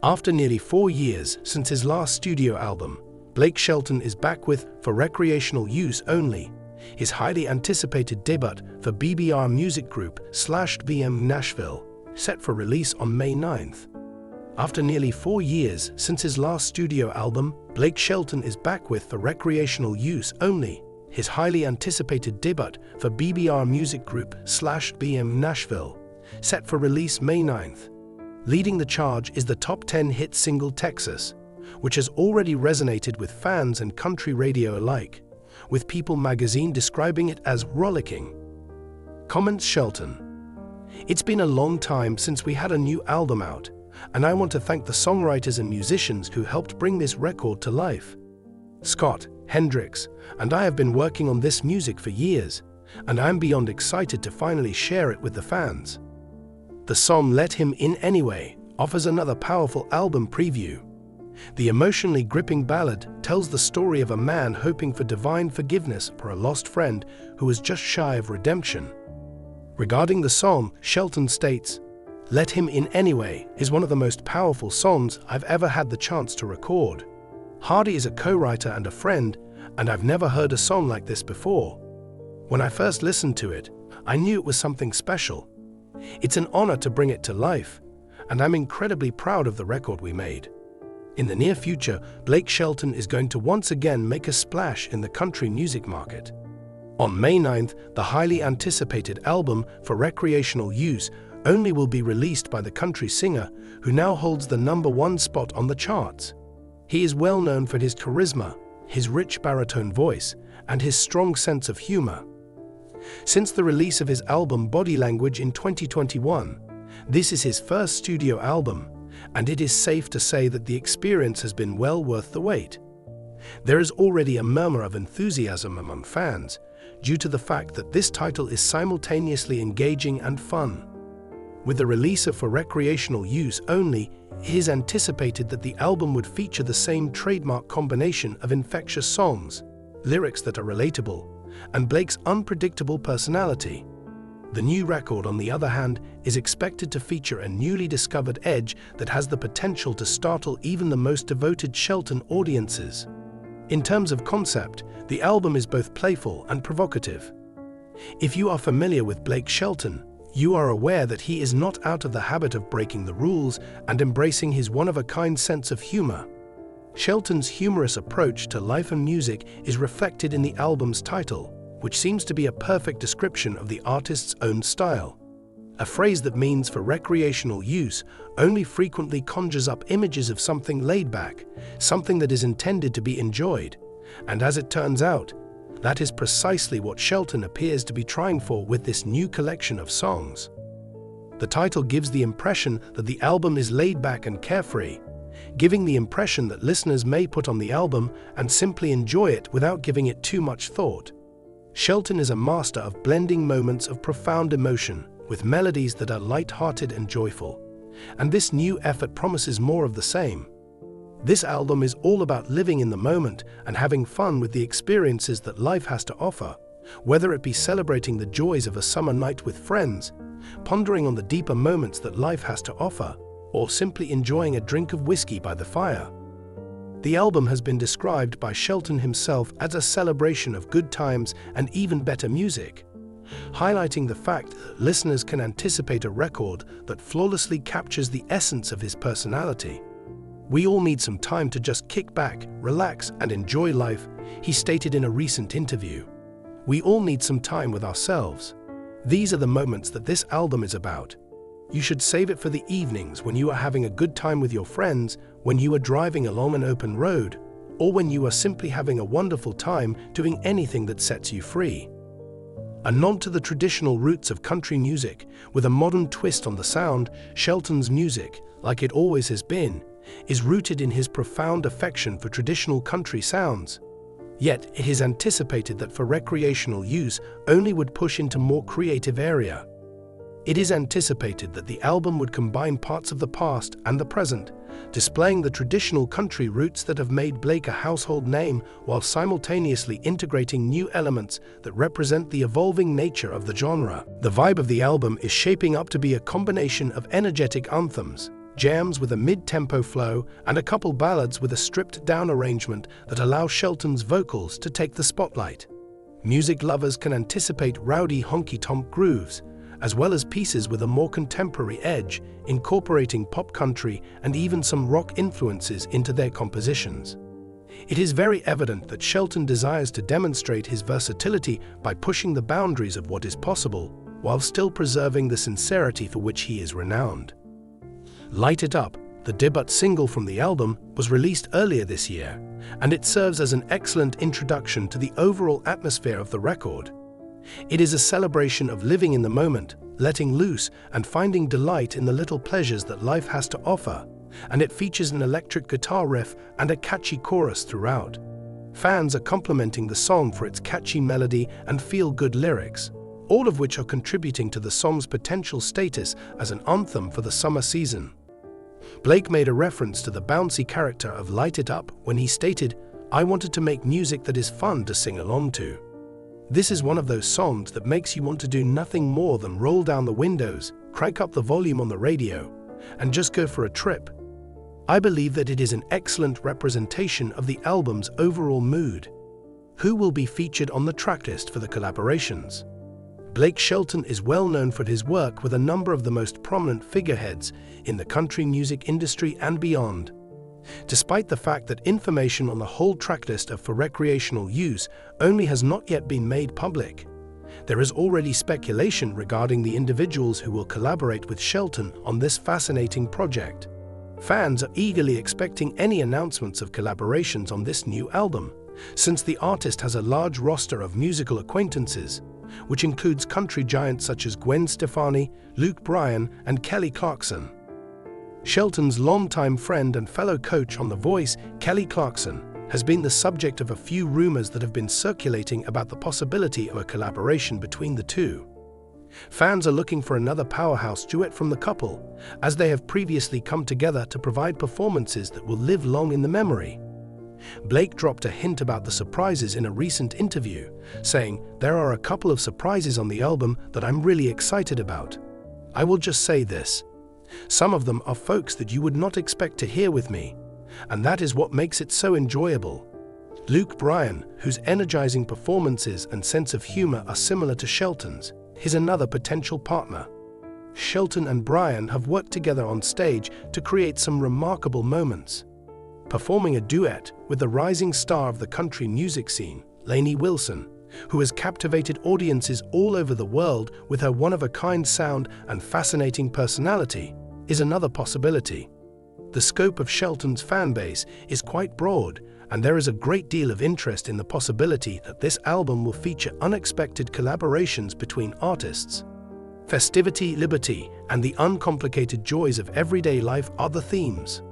After nearly 4 years since his last studio album, Blake Shelton is back with For Recreational Use Only, his highly anticipated debut for BBR music group /BM Nashville, set for release on May 9th. After nearly 4 years since his last studio album, Blake Shelton is back with For Recreational Use Only, his highly anticipated debut for BBR music group /BM Nashville, set for release May 9th. Leading the charge is the top 10 hit single Texas, which has already resonated with fans and country radio alike, with People magazine describing it as rollicking. Comments Shelton: "It's been a long time since we had a new album out, and I want to thank the songwriters and musicians who helped bring this record to life. Scott, Hendricks, and I have been working on this music for years, and I'm beyond excited to finally share it with the fans." The song Let Him In Anyway offers another powerful album preview. The emotionally gripping ballad tells the story of a man hoping for divine forgiveness for a lost friend who was just shy of redemption. Regarding the song, Shelton states, "Let Him In Anyway is one of the most powerful songs I've ever had the chance to record. Hardy is a co-writer and a friend, and I've never heard a song like this before. When I first listened to it, I knew it was something special. It's an honor to bring it to life, and I'm incredibly proud of the record we made." In the near future, Blake Shelton is going to once again make a splash in the country music market. On May 9th, the highly anticipated album For Recreational Use Only will be released by the country singer who now holds the #1 spot on the charts. He is well known for his charisma, his rich baritone voice, and his strong sense of humor. Since the release of his album Body Language in 2021, this is his first studio album, and it is safe to say that the experience has been well worth the wait. There is already a murmur of enthusiasm among fans due to the fact that this title is simultaneously engaging and fun. With the release of For Recreational Use Only, it is anticipated that the album would feature the same trademark combination of infectious songs, lyrics that are relatable, and Blake's unpredictable personality. The new record, on the other hand, is expected to feature a newly discovered edge that has the potential to startle even the most devoted Shelton audiences. In terms of concept, the album is both playful and provocative. If you are familiar with Blake Shelton, you are aware that he is not out of the habit of breaking the rules and embracing his one-of-a-kind sense of humor. Shelton's humorous approach to life and music is reflected in the album's title, which seems to be a perfect description of the artist's own style. A phrase that means for recreational use only frequently conjures up images of something laid back, something that is intended to be enjoyed. And as it turns out, that is precisely what Shelton appears to be trying for with this new collection of songs. The title gives the impression that the album is laid back and carefree, giving the impression that listeners may put on the album and simply enjoy it without giving it too much thought. Shelton is a master of blending moments of profound emotion with melodies that are light-hearted and joyful, and this new effort promises more of the same. This album is all about living in the moment and having fun with the experiences that life has to offer, whether it be celebrating the joys of a summer night with friends, pondering on the deeper moments that life has to offer, or simply enjoying a drink of whiskey by the fire. The album has been described by Shelton himself as a celebration of good times and even better music, highlighting the fact that listeners can anticipate a record that flawlessly captures the essence of his personality. "We all need some time to just kick back, relax, and enjoy life," he stated in a recent interview. "We all need some time with ourselves. These are the moments that this album is about. You should save it for the evenings when you are having a good time with your friends, when you are driving along an open road, or when you are simply having a wonderful time doing anything that sets you free." A nod to the traditional roots of country music, with a modern twist on the sound, Shelton's music, like it always has been, is rooted in his profound affection for traditional country sounds. Yet, it is anticipated that For Recreational Use Only would push into more creative area. It is anticipated that the album would combine parts of the past and the present, displaying the traditional country roots that have made Blake a household name while simultaneously integrating new elements that represent the evolving nature of the genre. The vibe of the album is shaping up to be a combination of energetic anthems, jams with a mid-tempo flow, and a couple ballads with a stripped-down arrangement that allow Shelton's vocals to take the spotlight. Music lovers can anticipate rowdy honky-tonk grooves, as well as pieces with a more contemporary edge, incorporating pop country and even some rock influences into their compositions. It is very evident that Shelton desires to demonstrate his versatility by pushing the boundaries of what is possible, while still preserving the sincerity for which he is renowned. Light It Up, the debut single from the album, was released earlier this year, and it serves as an excellent introduction to the overall atmosphere of the record. It is a celebration of living in the moment, letting loose, and finding delight in the little pleasures that life has to offer, and it features an electric guitar riff and a catchy chorus throughout. Fans are complimenting the song for its catchy melody and feel-good lyrics, all of which are contributing to the song's potential status as an anthem for the summer season. Blake made a reference to the bouncy character of Light It Up when he stated, "I wanted to make music that is fun to sing along to. This is one of those songs that makes you want to do nothing more than roll down the windows, crank up the volume on the radio, and just go for a trip." I believe that it is an excellent representation of the album's overall mood. Who will be featured on the tracklist for the collaborations? Blake Shelton is well known for his work with a number of the most prominent figureheads in the country music industry and beyond. Despite the fact that information on the whole tracklist of For Recreational Use only has not yet been made public, there is already speculation regarding the individuals who will collaborate with Shelton on this fascinating project. Fans are eagerly expecting any announcements of collaborations on this new album, since the artist has a large roster of musical acquaintances, which includes country giants such as Gwen Stefani, Luke Bryan, and Kelly Clarkson. Shelton's longtime friend and fellow coach on The Voice, Kelly Clarkson, has been the subject of a few rumors that have been circulating about the possibility of a collaboration between the two. Fans are looking for another powerhouse duet from the couple, as they have previously come together to provide performances that will live long in the memory. Blake dropped a hint about the surprises in a recent interview, saying, "There are a couple of surprises on the album that I'm really excited about. I will just say this. Some of them are folks that you would not expect to hear with me, and that is what makes it so enjoyable." Luke Bryan, whose energizing performances and sense of humor are similar to Shelton's, is another potential partner. Shelton and Bryan have worked together on stage to create some remarkable moments. Performing a duet with the rising star of the country music scene, Lainey Wilson, who has captivated audiences all over the world with her one-of-a-kind sound and fascinating personality, is another possibility. The scope of Shelton's fanbase is quite broad, and there is a great deal of interest in the possibility that this album will feature unexpected collaborations between artists. Festivity, liberty, and the uncomplicated joys of everyday life are the themes.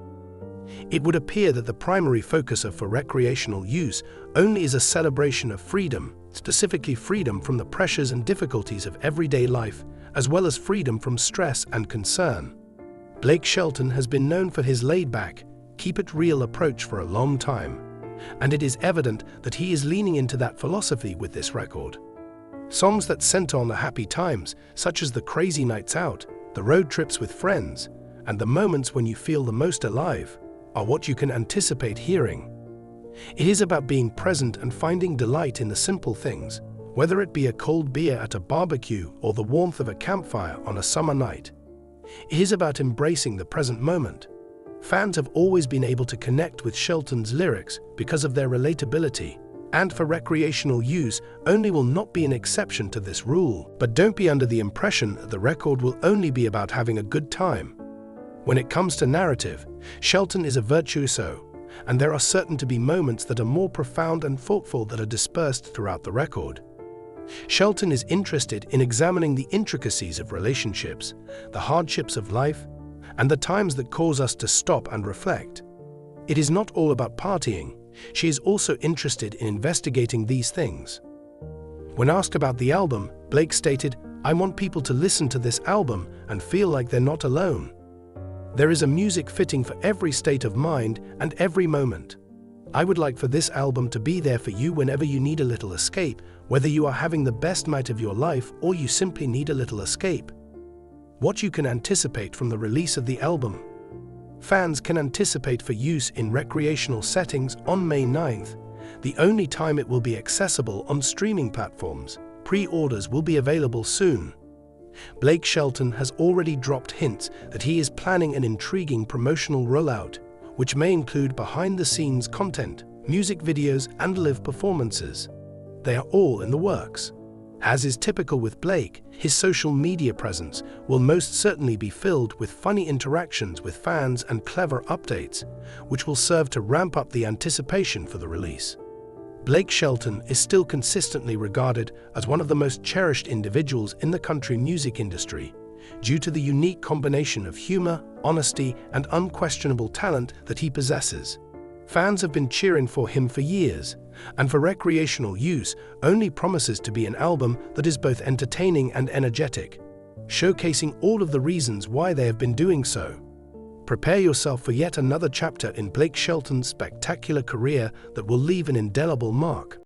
It would appear that the primary focus of For Recreational Use only is a celebration of freedom, specifically freedom from the pressures and difficulties of everyday life, as well as freedom from stress and concern. Blake Shelton has been known for his laid-back, keep-it-real approach for a long time, and it is evident that he is leaning into that philosophy with this record. Songs that center on the happy times, such as the crazy nights out, the road trips with friends, and the moments when you feel the most alive, are what you can anticipate hearing. It is about being present and finding delight in the simple things, whether it be a cold beer at a barbecue or the warmth of a campfire on a summer night. It is about embracing the present moment. Fans have always been able to connect with Shelton's lyrics because of their relatability, and For Recreational Use only will not be an exception to this rule. But don't be under the impression that the record will only be about having a good time. When it comes to narrative, Shelton is a virtuoso, and there are certain to be moments that are more profound and thoughtful that are dispersed throughout the record. Shelton is interested in examining the intricacies of relationships, the hardships of life, and the times that cause us to stop and reflect. It is not all about partying. She is also interested in investigating these things. When asked about the album, Blake stated, "I want people to listen to this album and feel like they're not alone. There is a music fitting for every state of mind and every moment. I would like for this album to be there for you whenever you need a little escape, whether you are having the best night of your life or you simply need a little escape." What you can anticipate from the release of the album. fans can anticipate for use in recreational settings on May 9th, the only time it will be accessible on streaming platforms. Pre-orders will be available soon. Blake Shelton has already dropped hints that he is planning an intriguing promotional rollout, which may include behind-the-scenes content, music videos, and live performances. They are all in the works. As is typical with Blake, his social media presence will most certainly be filled with funny interactions with fans and clever updates, which will serve to ramp up the anticipation for the release. Blake Shelton is still consistently regarded as one of the most cherished individuals in the country music industry, due to the unique combination of humor, honesty, and unquestionable talent that he possesses. Fans have been cheering for him for years, and for recreational use only promises to be an album that is both entertaining and energetic, showcasing all of the reasons why they have been doing so. Prepare yourself for yet another chapter in Blake Shelton's spectacular career that will leave an indelible mark.